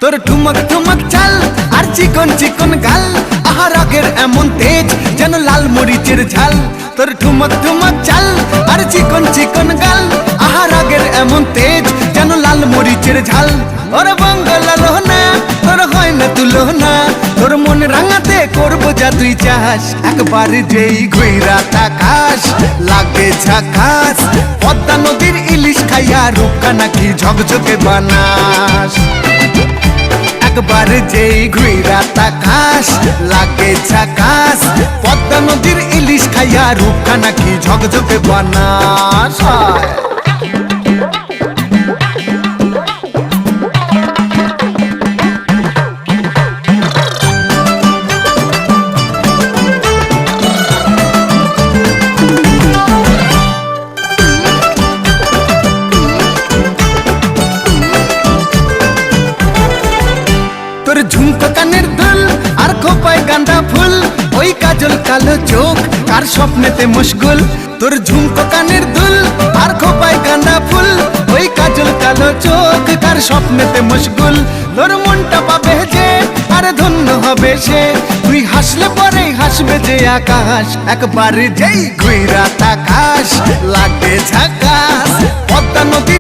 তোর ঠুমক ঠুমক চাল আর চিকন চিকন গাল, আহা রাগের এমন তেজ যেন লাল মরিচের ঝাল। তোর ঠুমক ঠুমক চাল আর চিকন চিকন গাল, আহা রাগের এমন তেজ যেন লাল মরিচের ঝাল। ওরে বাঙ্গালা লোহনা তোর হয় না তুলনা, তোর মন রাঙাতে করবো যা তুই চাস। একবার যেই ঘুইরা তাকাস লাগে ঝাকাস, পদ্মা নদীর ইলিশ খাইয়া রূপকা নাকি ঝকঝকে বানাস। একবার যেই ঘুইরা তাকাস লাগে ঝাকাস, পদ্মা নদীর ইলিশ খাইয়া রূপকা নাকি ঝকঝকে বানাস। তোর ঝুমকো কানের দুল আর খোপায় গাঁদা ফুল, ওই কাজল কালো চোখ কার স্বপ্নেতে মশগুল। তোর ঝুমকো কানের দুল আর খোপায় গাঁদা ফুল, ওই কাজল কালো চোখ কার স্বপ্নেতে মশগুল। তোর মনটা পাবে যে আর ধন্য হবে সে, তুই হাসলে পরেই হাসবে যে আকাশ। একবার যেই ঘুইরা তাকাস লাগে ঝাকাস, পদ্মা নদী